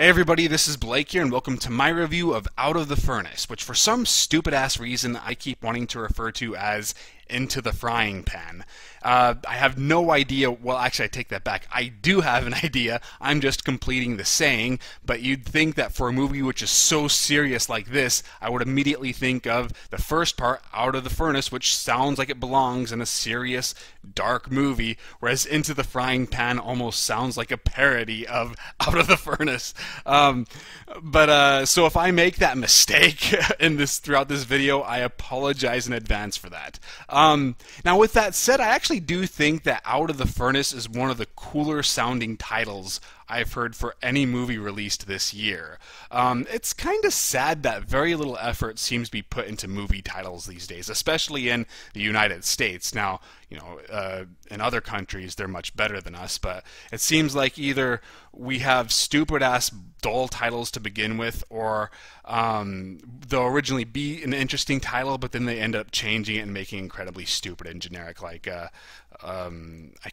Hey everybody, this is Blake here, and welcome to my review of Out of the Furnace, which for some stupid-ass reason I keep wanting to refer to as Into the Frying Pan. I have no idea. Well, actually, I take that back. I do have an idea. I'm just completing the saying, but you'd think that for a movie which is so serious like this, I would immediately think of the first part, Out of the Furnace, which sounds like it belongs in a serious, dark movie, whereas Into the Frying Pan almost sounds like a parody of Out of the Furnace. So if I make that mistake throughout this video, I apologize in advance for that. Now, with that said, I actually do think that Out of the Furnace is one of the cooler sounding titles I've heard for any movie released this year. It's kind of sad that very little effort seems to be put into movie titles these days, especially in the United States. Now, in other countries they're much better than us, but it seems like either we have stupid-ass dull titles to begin with, or they'll originally be an interesting title, but then they end up changing it and making it incredibly stupid and generic. Like, I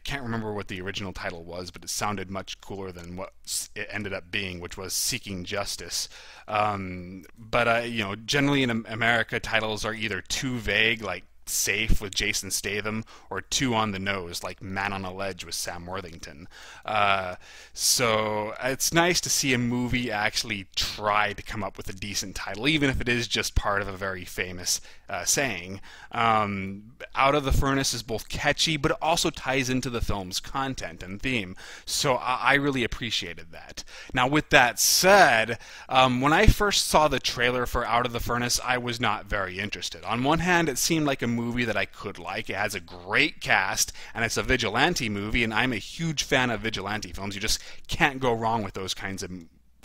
can't remember what the original title was, but it sounded much cooler than what it ended up being, which was Seeking Justice. Generally in America, titles are either too vague, like Safe with Jason Statham, or too on the nose, like Man on a Ledge with Sam Worthington. So it's nice to see a movie actually try to come up with a decent title, even if it is just part of a very famous saying. Out of the Furnace is both catchy, but it also ties into the film's content and theme, so I really appreciated that. Now, with that said, when I first saw the trailer for Out of the Furnace, I was not very interested. On one hand, it seemed like a movie that I could like. It has a great cast, and it's a vigilante movie, and I'm a huge fan of vigilante films. You just can't go wrong with those kinds of...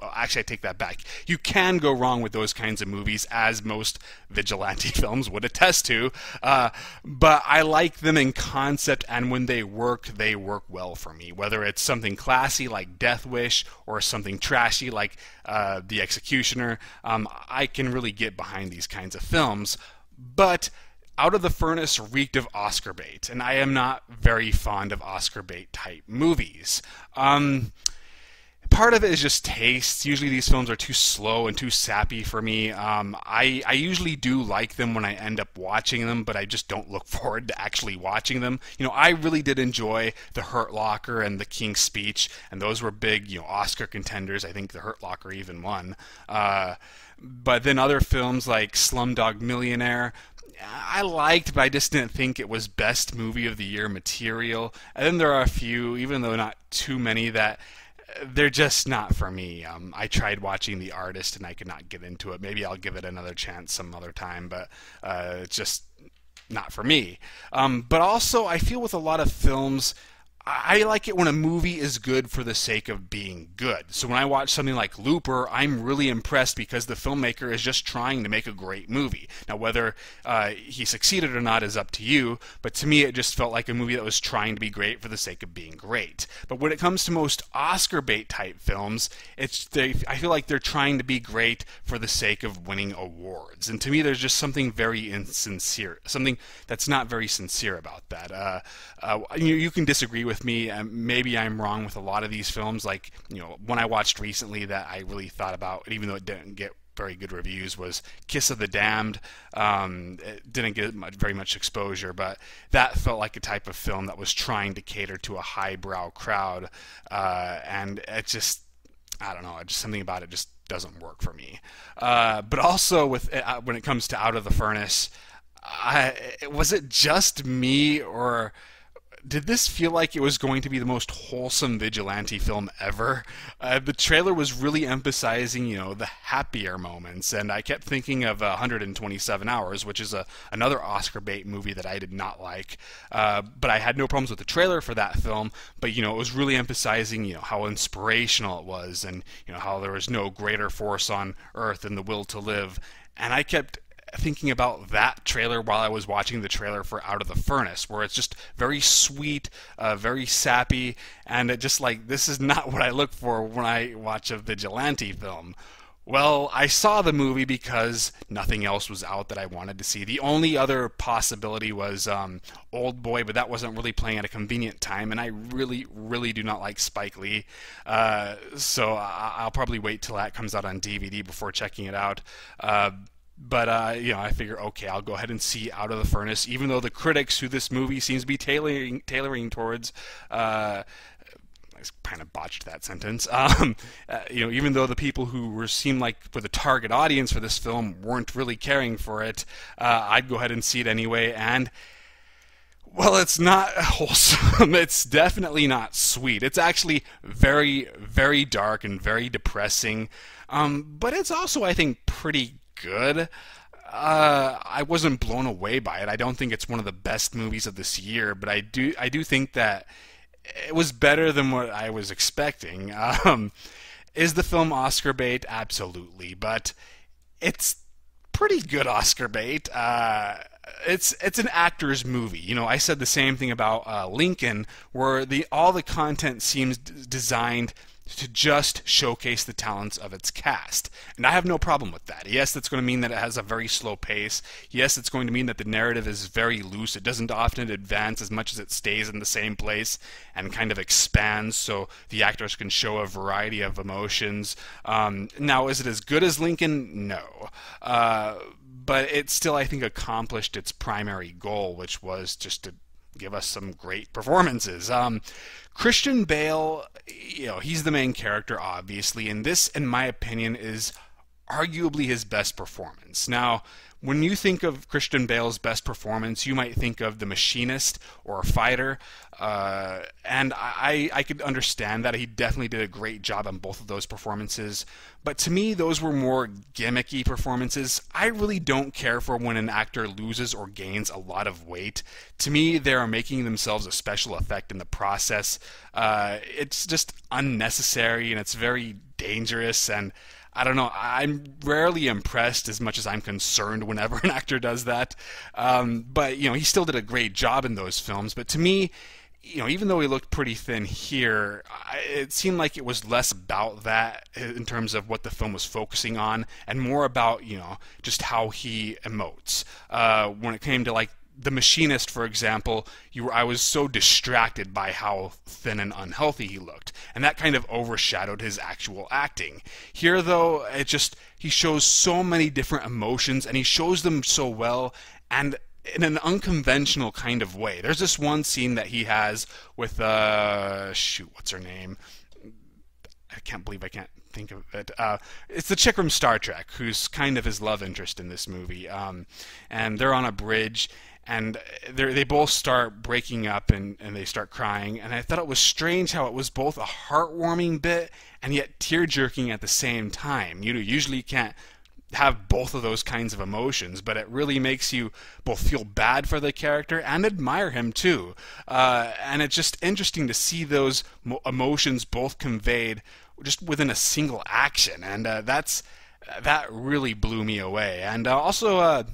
Well, actually, I take that back. You can go wrong with those kinds of movies, as most vigilante films would attest to, but I like them in concept, and when they work well for me. Whether it's something classy like Death Wish, or something trashy like The Executioner, I can really get behind these kinds of films. But Out of the Furnace reeked of Oscar bait, and I am not very fond of Oscar bait type movies. Part of it is just taste. Usually these films are too slow and too sappy for me. I usually do like them when I end up watching them, but I just don't look forward to actually watching them. I really did enjoy The Hurt Locker and The King's Speech, and those were big, Oscar contenders. I think The Hurt Locker even won. But then other films like Slumdog Millionaire, I liked, but I just didn't think it was best movie of the year material. And then there are a few, even though not too many, that they're just not for me. I tried watching The Artist and I could not get into it. Maybe I'll give it another chance some other time, but it's just not for me. But also, I feel with a lot of films, I like it when a movie is good for the sake of being good. So when I watch something like Looper, I'm really impressed because the filmmaker is just trying to make a great movie. Now, whether he succeeded or not is up to you, but to me it just felt like a movie that was trying to be great for the sake of being great. But when it comes to most Oscar bait type films, I feel like they're trying to be great for the sake of winning awards. And to me there's just something very insincere, something that's not very sincere about that. You can disagree with me. Maybe I'm wrong with a lot of these films. Like, one I watched recently that I really thought about, even though it didn't get very good reviews, was Kiss of the Damned. It didn't get very much exposure, but that felt like a type of film that was trying to cater to a highbrow crowd, and it just, I don't know, just something about it just doesn't work for me. But also when it comes to Out of the Furnace, was it just me, or did this feel like it was going to be the most wholesome vigilante film ever? The trailer was really emphasizing, the happier moments, and I kept thinking of 127 Hours, which is another Oscar bait movie that I did not like. But I had no problems with the trailer for that film, but, it was really emphasizing, how inspirational it was, and, how there was no greater force on earth than the will to live. And I kept thinking about that trailer while I was watching the trailer for Out of the Furnace, where it's just very sweet, very sappy, and it just like, this is not what I look for when I watch a vigilante film. Well, I saw the movie because nothing else was out that I wanted to see. The only other possibility was Old Boy, but that wasn't really playing at a convenient time, and I really, really do not like Spike Lee. So I'll probably wait till that comes out on DVD before checking it out. But I figure, okay, I'll go ahead and see Out of the Furnace, even though the critics who this movie seems to be tailoring towards. I kind of botched that sentence. Even though the people who seemed like were the target audience for this film weren't really caring for it, I'd go ahead and see it anyway. And well, it's not wholesome. It's definitely not sweet. It's actually very, very dark and very depressing. But it's also, I think, pretty good. I wasn't blown away by it. I don't think it's one of the best movies of this year, but I do think that it was better than what I was expecting. Is the film Oscar bait? Absolutely, but it's pretty good Oscar bait. It's an actor's movie. I said the same thing about Lincoln, where all the content seems designed to just showcase the talents of its cast. And I have no problem with that. Yes, that's going to mean that it has a very slow pace. Yes, it's going to mean that the narrative is very loose. It doesn't often advance as much as it stays in the same place and kind of expands so the actors can show a variety of emotions. Now, is it as good as Lincoln? No. But it still, I think, accomplished its primary goal, which was just to give us some great performances. Christian Bale, he's the main character, obviously, and this, in my opinion, is arguably his best performance. Now, when you think of Christian Bale's best performance, you might think of The Machinist or A Fighter, and I could understand that. He definitely did a great job on both of those performances, but to me, those were more gimmicky performances. I really don't care for when an actor loses or gains a lot of weight. To me, they are making themselves a special effect in the process. It's just unnecessary, and it's very dangerous, and I don't know, I'm rarely impressed as much as I'm concerned whenever an actor does that. But he still did a great job in those films. But to me, even though he looked pretty thin here, it seemed like it was less about that in terms of what the film was focusing on, and more about, just how he emotes. When it came to, like, The Machinist, for example, I was so distracted by how thin and unhealthy he looked, and that kind of overshadowed his actual acting. Here, though, he shows so many different emotions, and he shows them so well, and in an unconventional kind of way. There's this one scene that he has with, what's her name? I can't believe I can't think of it. It's the chick from Star Trek, who's kind of his love interest in this movie. And they're on a bridge, and they both start breaking up, and they start crying. And I thought it was strange how it was both a heartwarming bit and yet tear-jerking at the same time. Usually you can't have both of those kinds of emotions, but it really makes you both feel bad for the character and admire him too. And it's just interesting to see those emotions both conveyed just within a single action, and that really blew me away. And also,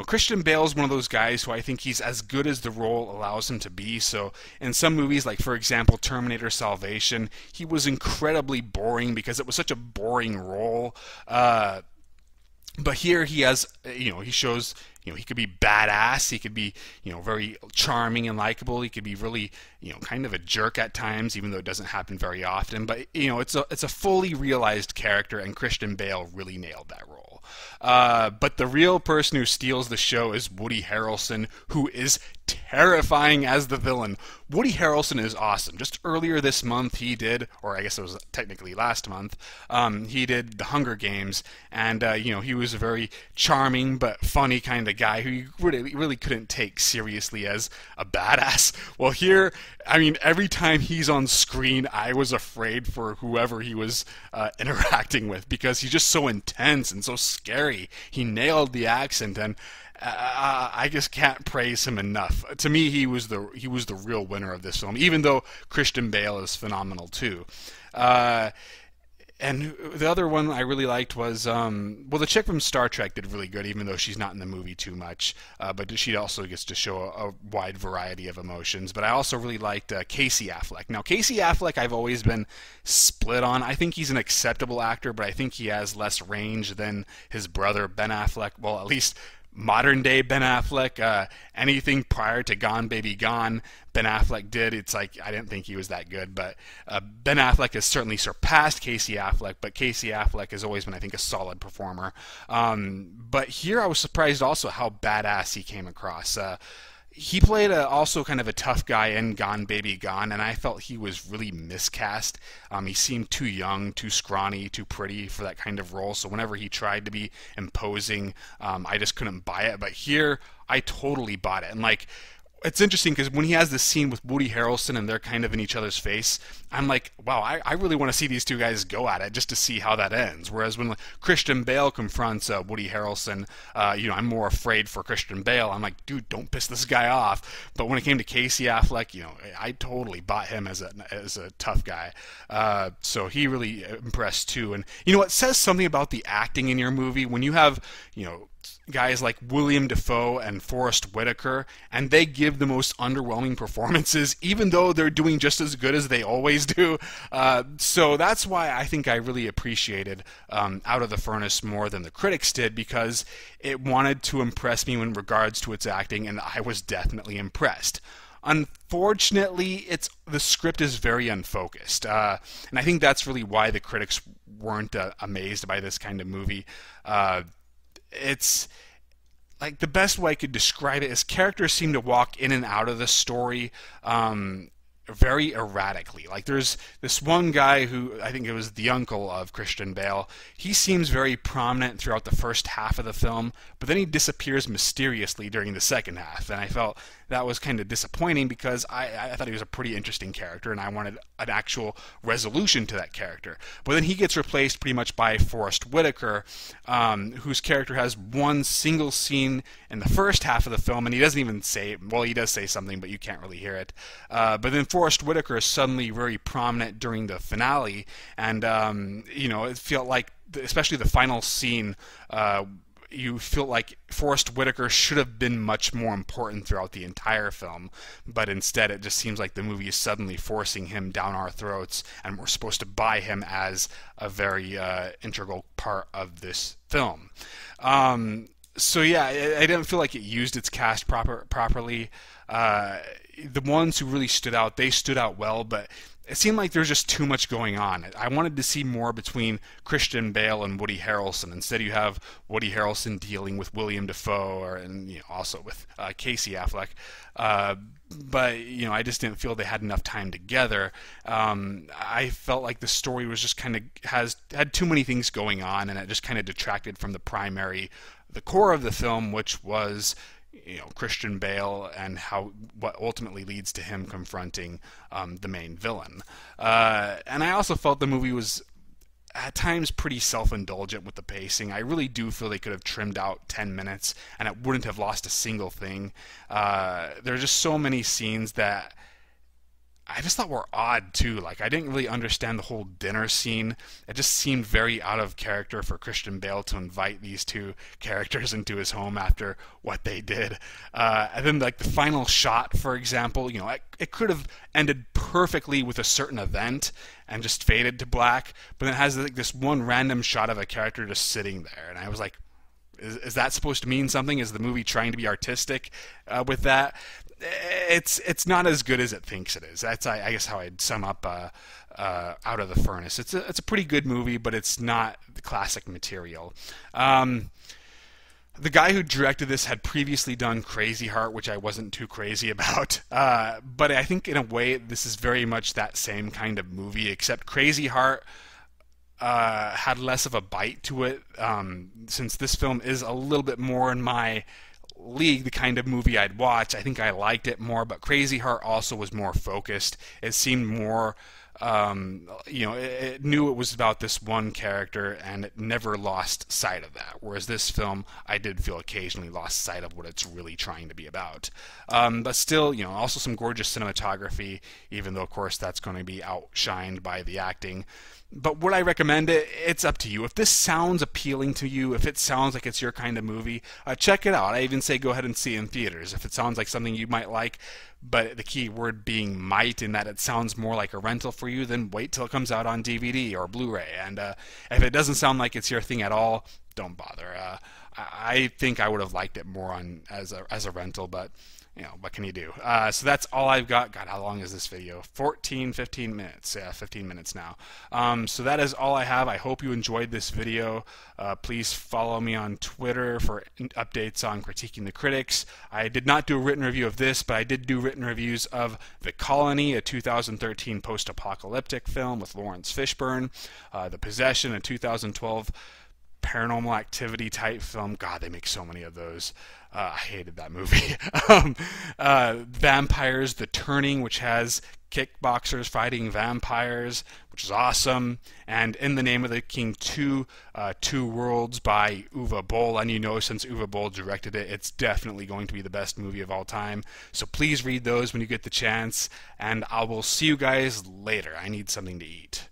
Christian Bale is one of those guys who I think he's as good as the role allows him to be. So in some movies, like for example Terminator Salvation, he was incredibly boring because it was such a boring role. But here he has, he shows, he could be badass, he could be, very charming and likable, he could be really, kind of a jerk at times, even though it doesn't happen very often. But, it's a fully realized character, and Christian Bale really nailed that role. But the real person who steals the show is Woody Harrelson, who is terrifying as the villain. Woody Harrelson is awesome. Just earlier this month he did, or I guess it was technically last month, he did The Hunger Games, and he was a very charming but funny kind of guy who you really couldn't take seriously as a badass. Well, here, every time he's on screen, I was afraid for whoever he was interacting with, because he's just so intense and so scary. He nailed the accent, and I just can't praise him enough. To me, he was the real winner of this film, even though Christian Bale is phenomenal too. And the other one I really liked was, well, the chick from Star Trek did really good, even though she's not in the movie too much. But she also gets to show a wide variety of emotions. But I also really liked Casey Affleck. Now, Casey Affleck, I've always been split on. I think he's an acceptable actor, but I think he has less range than his brother Ben Affleck. Well, at least modern day Ben Affleck. Anything prior to Gone Baby Gone, Ben Affleck did. It's like I didn't think he was that good, but Ben Affleck has certainly surpassed Casey Affleck. But Casey Affleck has always been, I think, a solid performer. But here I was surprised also how badass he came across. He played also kind of a tough guy in Gone Baby Gone, and I felt he was really miscast. He seemed too young, too scrawny, too pretty for that kind of role. So whenever he tried to be imposing, I just couldn't buy it. But here, I totally bought it. And like, it's interesting because when he has this scene with Woody Harrelson and they're kind of in each other's face, I'm like, wow, I really want to see these two guys go at it just to see how that ends. Whereas when Christian Bale confronts Woody Harrelson, I'm more afraid for Christian Bale. I'm like, dude, don't piss this guy off. But when it came to Casey Affleck, I totally bought him as a tough guy. So he really impressed too. And it says something about the acting in your movie when you have, guys like William Dafoe and Forrest Whitaker, and they give the most underwhelming performances, even though they're doing just as good as they always do. So that's why I think I really appreciated Out of the Furnace more than the critics did, because it wanted to impress me in regards to its acting, and I was definitely impressed. Unfortunately, the script is very unfocused, and I think that's really why the critics weren't amazed by this kind of movie. It's like the best way I could describe it is characters seem to walk in and out of the story very erratically. Like there's this one guy who I think it was the uncle of Christian Bale. He seems very prominent throughout the first half of the film, but then he disappears mysteriously during the second half, and I felt that was kind of disappointing because I thought he was a pretty interesting character and I wanted an actual resolution to that character. But then he gets replaced pretty much by Forrest Whitaker, whose character has one single scene in the first half of the film, and he doesn't even say, well, he does say something, but you can't really hear it. But then Forrest Whitaker is suddenly very prominent during the finale, and it felt like, especially the final scene, you feel like Forrest Whitaker should have been much more important throughout the entire film, but instead it just seems like the movie is suddenly forcing him down our throats, and we're supposed to buy him as a very integral part of this film. So yeah, I didn't feel like it used its cast properly. The ones who really stood out, they stood out well, but it seemed like there was just too much going on. I wanted to see more between Christian Bale and Woody Harrelson. Instead, you have Woody Harrelson dealing with William Dafoe, and also with Casey Affleck. But I just didn't feel they had enough time together. I felt like the story was just kind of had too many things going on, and it just kind of detracted from the core of the film, which was Christian Bale and what ultimately leads to him confronting the main villain. And I also felt the movie was at times pretty self-indulgent with the pacing. I really do feel they could have trimmed out 10 minutes and it wouldn't have lost a single thing. There are just so many scenes that I just thought were odd too. Like, I didn't really understand the whole dinner scene. It just seemed very out of character for Christian Bale to invite these two characters into his home after what they did. And then like the final shot, for example, it could have ended perfectly with a certain event and just faded to black, but then it has like this one random shot of a character just sitting there, and I was like, is that supposed to mean something? Is the movie trying to be artistic with that? It's not as good as it thinks it is. That's I guess how I'd sum up Out of the Furnace. It's a pretty good movie, but it's not the classic material. The guy who directed this had previously done Crazy Heart, which I wasn't too crazy about. But I think in a way this is very much that same kind of movie, except Crazy Heart had less of a bite to it, since this film is a little bit more in my league, the kind of movie I'd watch. I think I liked it more, but Crazy Heart also was more focused. It seemed more, it knew it was about this one character, and it never lost sight of that. Whereas this film, I did feel occasionally lost sight of what it's really trying to be about. But still, also some gorgeous cinematography, even though, of course, that's going to be outshined by the acting. But would I recommend it? It's up to you. If this sounds appealing to you, if it sounds like it's your kind of movie, check it out. I even say go ahead and see it in theaters. If it sounds like something you might like, but the key word being might, in that it sounds more like a rental for you, then wait till it comes out on DVD or Blu-ray. And if it doesn't sound like it's your thing at all, don't bother. I think I would have liked it more on as a rental, but what can you do? So that's all I've got. God, how long is this video? 15 minutes. Yeah, 15 minutes now. So that is all I have. I hope you enjoyed this video. Please follow me on Twitter for updates on Critiquing the Critics. I did not do a written review of this, but I did do written reviews of The Colony, a 2013 post-apocalyptic film with Lawrence Fishburne, The Possession, a 2012 paranormal activity type film. God, they make so many of those. I hated that movie. Vampires, The Turning, which has kickboxers fighting vampires, which is awesome. And In the Name of the King 2, Two Worlds by Uwe Boll. And since Uwe Boll directed it, it's definitely going to be the best movie of all time. So please read those when you get the chance. And I will see you guys later. I need something to eat.